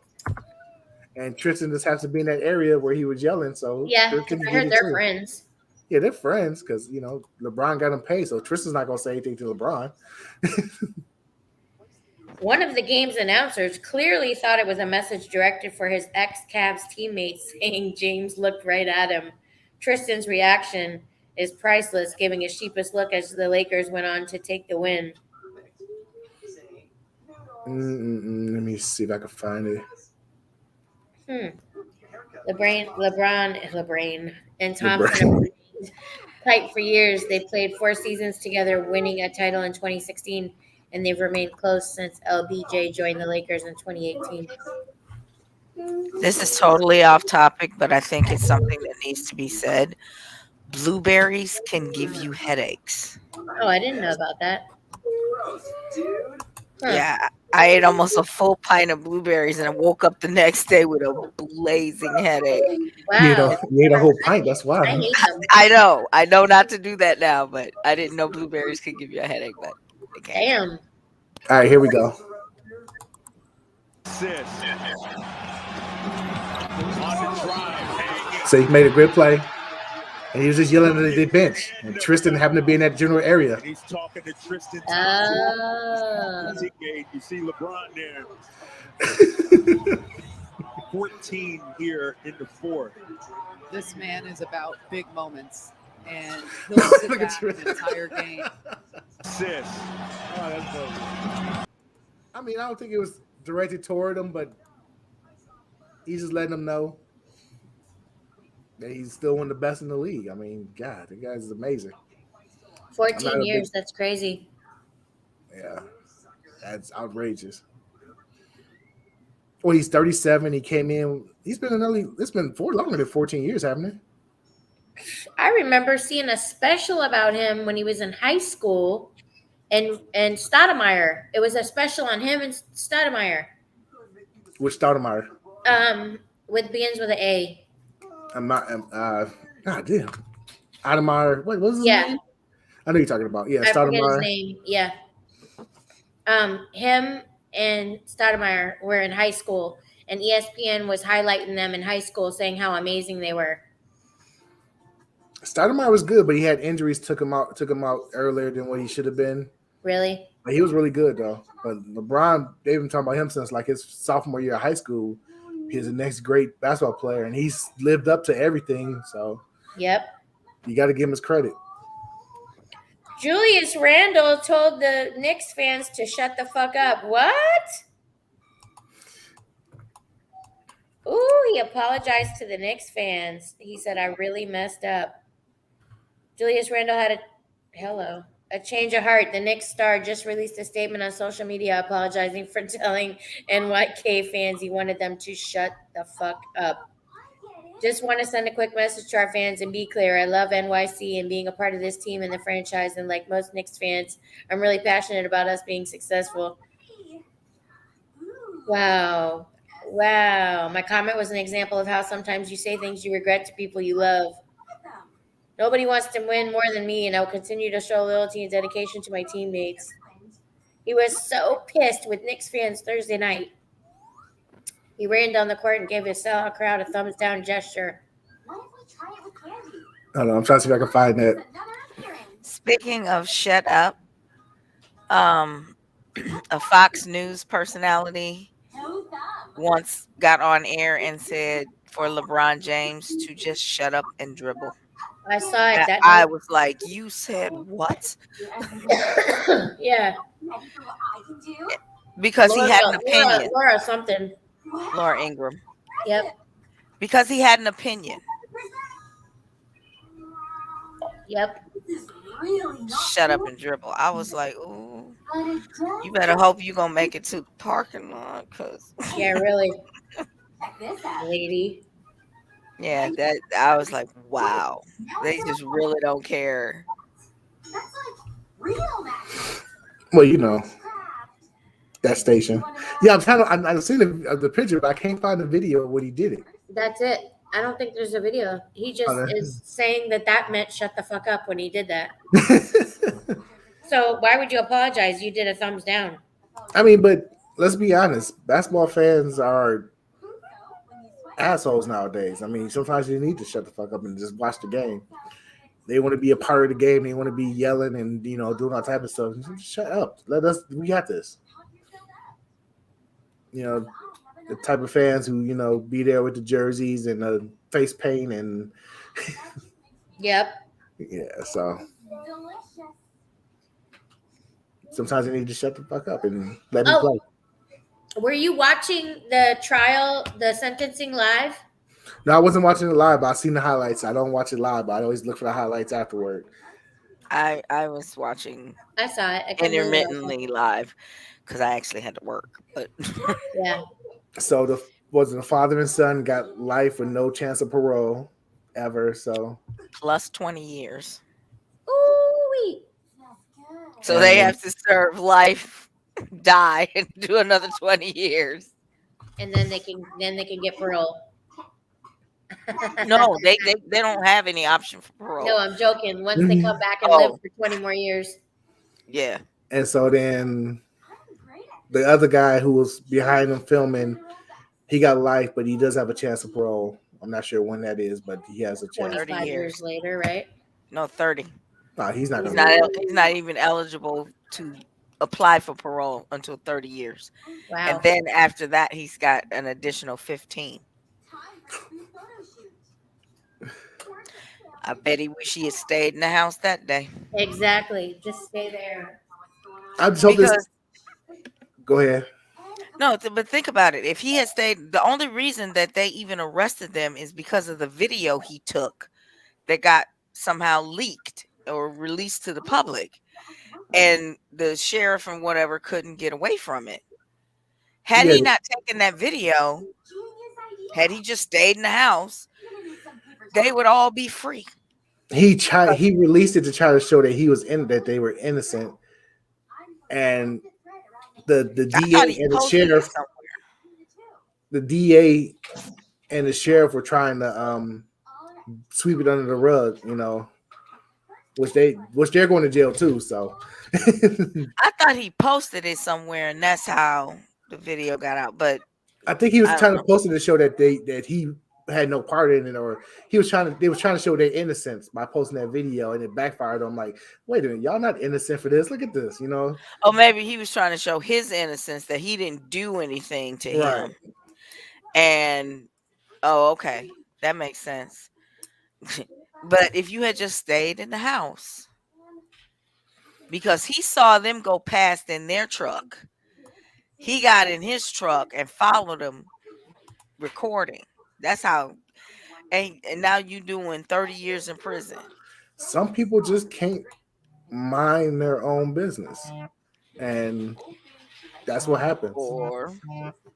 and Tristan just has to be in that area where he was yelling. So Yeah, Tristan I can heard get it they're too. friends. Yeah, they're friends because LeBron got him paid, so Tristan's not gonna say anything to LeBron. One of the game's announcers clearly thought it was a message directed for his ex-Cavs teammates, saying James looked right at him. Tristan's reaction is priceless, giving a sheepish look as the Lakers went on to take the win. Let me see if I can find it. LeBron and Thompson have remained tight for years. They played 4 seasons together, winning a title in 2016, and they've remained close since LBJ joined the Lakers in 2018. This is totally off topic, but I think it's something that needs to be said. Blueberries can give you headaches. Oh, I didn't know about that. Huh. Yeah, I ate almost a full pint of blueberries and I woke up the next day with a blazing headache. Wow. You ate a whole pint. That's wild. I hate them. I know not to do that now, but I didn't know blueberries could give you a headache, but it can. Damn. All right, here we go. So he made a great play, and he was just yelling at the bench. And Tristan happened to be in that general area. And he's talking to Tristan. Oh. You see LeBron there. 14 here in the fourth. This man is about big moments, and he'll sit Look at back Tristan. the entire game. Assist. Oh, that's funny. I mean, I don't think it was directed toward him, but he's just letting them know that he's still one of the best in the league. I mean, God, the guy's amazing. 14 years. That's crazy. Yeah, that's outrageous. Well, he's 37. He came in. He's been it's been longer than 14 years, haven't it? I remember seeing a special about him when he was in high school, and Stoudemire. It was a special on him and Stoudemire. Which Stoudemire? Begins with an A. I'm not. God damn. Stoudemire. What was his name? I know you're talking about. Yeah, I forget Stoudemire. his name. Yeah. Him and Stoudemire were in high school, and ESPN was highlighting them in high school, saying how amazing they were. Stoudemire was good, but he had injuries took him out earlier than what he should have been. Really? But he was really good though. But LeBron, they've been talking about him since like his sophomore year of high school. He's the next great basketball player, and he's lived up to everything. So Yep. you got to give him his credit. Julius Randle told the Knicks fans to shut the fuck up. What? Ooh, he apologized to the Knicks fans. He said, I really messed up. Julius Randle had a change of heart. The Knicks star just released a statement on social media apologizing for telling NYK fans he wanted them to shut the fuck up. Just want to send a quick message to our fans and be clear. I love NYC and being a part of this team and the franchise. And like most Knicks fans, I'm really passionate about us being successful. Wow. My comment was an example of how sometimes you say things you regret to people you love. Nobody wants to win more than me, and I will continue to show loyalty and dedication to my teammates. He was so pissed with Knicks fans Thursday night. He ran down the court and gave his sellout crowd a thumbs down gesture. What if we try it with candy? I don't know. I'm trying to see if I can find that. Another appearance. Speaking of shut up, a Fox News personality No thumb. once got on air and said for LeBron James to just shut up and dribble. I saw it And that I night. was like, you said what? Yeah. Ready for what I can do? Because he had an opinion. Laura something. Laura Ingram. Yep. Because he had an opinion. Yep. This is really not Shut up and dribble. I was like, ooh, but it does you better hope you gonna make it to the parking lot, cause Yeah, really, check this out. lady. yeah, that I was like, wow, they just really don't care. That's like real magic. Well, you know Craft. that station. Yeah, I've seen the picture, but I can't find the video of when he did it. That's it. I don't think there's a video. He just Okay. is saying that meant shut the fuck up when he did that. So why would you apologize? You did a thumbs down. I mean, but let's be honest. Basketball fans are assholes nowadays. I mean, sometimes you need to shut the fuck up and just watch the game. They want to be a part of the game. They want to be yelling and doing all type of stuff. Just shut up. Let us. We got this. The type of fans who be there with the jerseys and the face paint and Yep. yeah. So sometimes they need to shut the fuck up and let me play. Were you watching the trial, the sentencing live? No, I wasn't watching it live, but I seen the highlights. I don't watch it live, but I always look for the highlights afterward. I was watching I saw it. I couldn't believe it. intermittently live because I actually had to work. But Yeah. So the father and son got life with no chance of parole ever. So plus 20 years. Ooh-wee. So they have to serve life, die, and do another 20 years. And then they can get parole. No, they don't have any option for parole. No, I'm joking. Once they come back and live for 20 more years. Yeah. And so then the other guy who was behind him filming, he got life, but he does have a chance of parole. I'm not sure when that is, but he has a chance. 25 years later, right? No, 30. No, he's not. He's not even eligible to apply for parole until 30 years. Wow. And then after that, he's got an additional 15. I bet he wish he had stayed in the house that day. Exactly. Just stay there. I just hope this. Go ahead. No, but think about it. If he had stayed, the only reason that they even arrested them is because of the video he took that got somehow leaked or released to the public. And the sheriff and whatever couldn't get away from it. Had he not taken that video, had he just stayed in the house, they would all be free. He released it to try to show that that they were innocent. And the DA and the sheriff, were trying to sweep it under the rug, which they're going to jail too. So I thought he posted it somewhere, and that's how the video got out. But I think he was trying to post it to show that he had no part in it, or they was trying to show their innocence by posting that video, and it backfired on. Like, wait a minute, y'all not innocent for this. Look at this, Oh, maybe he was trying to show his innocence, that he didn't do anything to him. And okay, that makes sense. But if you had just stayed in the house, because he saw them go past in their truck, he got in his truck and followed them recording. That's how. And now you doing 30 years in prison. Some people just can't mind their own business, and that's what happens. Or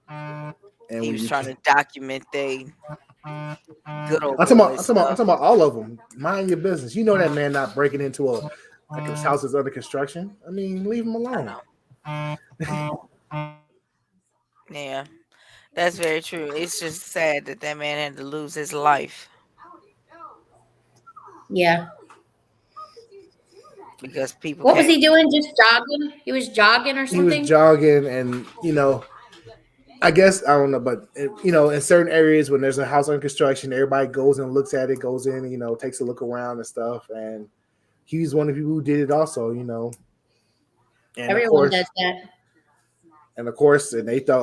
and he was trying to document they good old. I'm talking about all of them. Mind your business. You know that man not breaking into his house is under construction. I mean, leave him alone. Yeah, that's very true. It's just sad that man had to lose his life. Yeah. Because people. What was he doing? Just jogging? He was jogging or something? He was jogging, and I guess I don't know, but in certain areas when there's a house under construction, everybody goes and looks at it, goes in, takes a look around and stuff. And he's one of the people who did it also, And everyone does that. And of course, and they thought,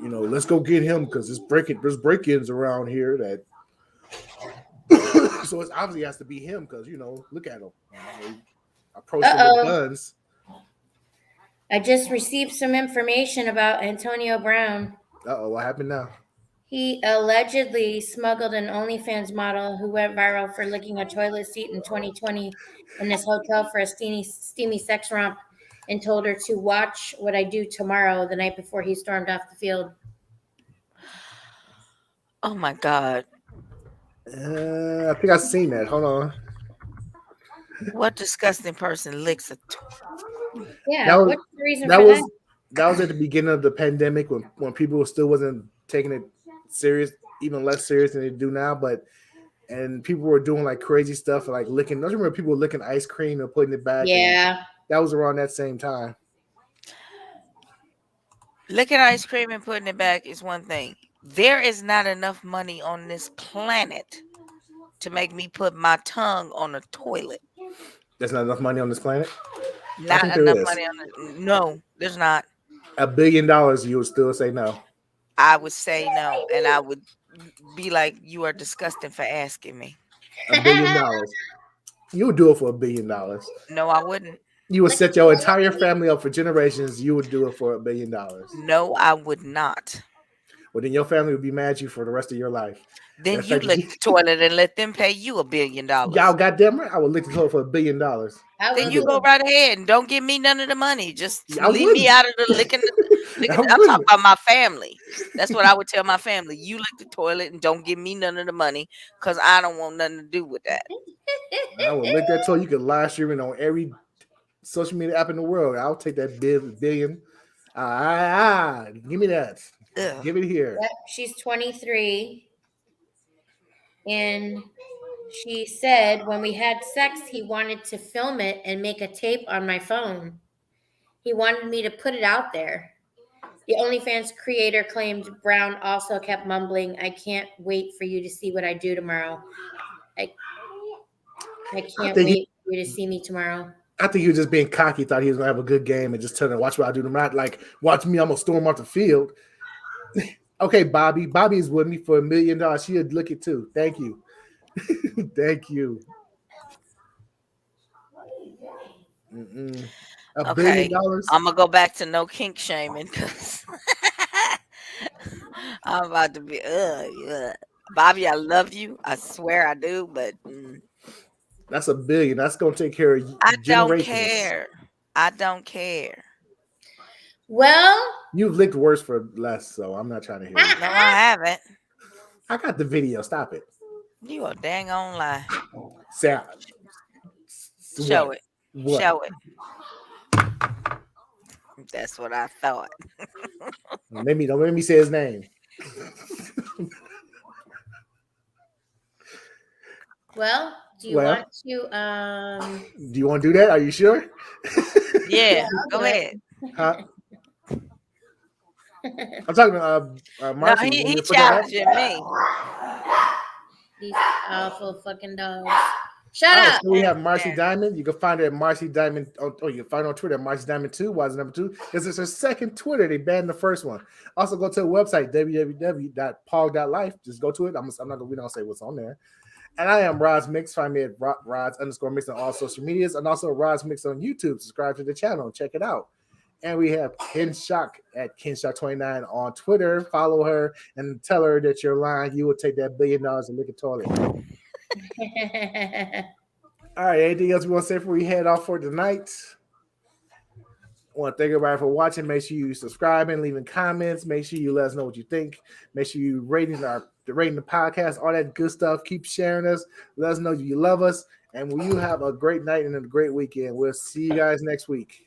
let's go get him because there's break-ins around here that. So it obviously has to be him because look at him. Approach him with guns. I just received some information about Antonio Brown. What happened now? He allegedly smuggled an OnlyFans model who went viral for licking a toilet seat in 2020 in his hotel for a steamy sex romp, and told her to watch what I do tomorrow, the night before he stormed off the field. Oh my God. I think I've seen that. Hold on. What disgusting person licks a Yeah, what's the reason for that? That was at the beginning of the pandemic when people still wasn't taking it serious, even less serious than they do now. And people were doing like crazy stuff, like licking. Don't you remember people licking ice cream and putting it back? Yeah. That was around that same time. Licking ice cream and putting it back is one thing. There is not enough money on this planet to make me put my tongue on a toilet. There's not enough money on this planet. I Not think there enough is. money on it. No, there's not. $1 billion, you would still say no. I would say no, and I would be like, "You are disgusting for asking me." $1 billion. You would do it for $1 billion. No, I wouldn't. You would set your entire family up for generations. You would do it for $1 billion. No, I would not. Well, then your family would be mad at you for the rest of your life. Then That's you like- lick the toilet and let them pay you $1 billion. Y'all goddamn right. I would lick the toilet for $1 billion. Then you go right ahead and don't give me none of the money. Just I leave wouldn't. me out of the licking. I I'm talking wouldn't. about my family. That's what I would tell my family. You lick the toilet and don't give me none of the money because I don't want nothing to do with that. I would lick that toilet. You could live stream it on every social media app in the world. I'll take that billion. Give me that. Ugh. Give it here. Yep, she's 23. And she said when we had sex, he wanted to film it and make a tape on my phone. He wanted me to put it out there. The OnlyFans creator claimed Brown also kept mumbling, "I can't wait for you to see what I do tomorrow. I can't wait for you to see me tomorrow." I think he was just being cocky, thought he was gonna have a good game and just telling her, watch what I do tomorrow. Like, watch me, I'm gonna storm off the field. Okay, Bobby. Bobby is with me for $1 million. She'd look it too. Thank you. Thank you. $1 Okay, billion. I'm gonna go back to no kink shaming because I'm about to be. Yeah. Bobby, I love you. I swear I do, but That's $1 billion. That's gonna take care of I don't generations. care. I don't care. Well, You've licked worse for less, so I'm not trying to hear it. No, I haven't. I got the video. Stop it. You a dang on lie. Sam. Show it. What? Show it. That's what I thought. Don't make me say his name. well, do you Well. want to Do you want to do that? Are you sure? Yeah, I'll go do it. ahead. Huh? I'm talking about No, Marcy. You he want me to put that up? challenging me. These awful fucking dogs. Shut All right, up. so we have Marcy Diamond. You can find her at Marcy Diamond. You can find her on Twitter at Marcy Diamond 2. Why is it number 2? Because it's her second Twitter. They banned the first one. Also, go to the website www.pog.life. Just go to it. We don't say what's on there. And I am Rod's Mixx. Find me at Rods_Mixx on all social medias, and also Rod's Mixx on YouTube. Subscribe to the channel and check it out. And we have Ken Shock at KenShock29 on Twitter. Follow her and tell her that you're lying. You will take that $1 billion and lick a toilet. All right, anything else we want to say before we head off for tonight? I want to thank everybody for watching. Make sure you subscribe and leaving comments. Make sure you let us know what you think. Make sure you rating the podcast, all that good stuff. Keep sharing us. Let us know you love us. And will you have a great night and a great weekend. We'll see you guys next week.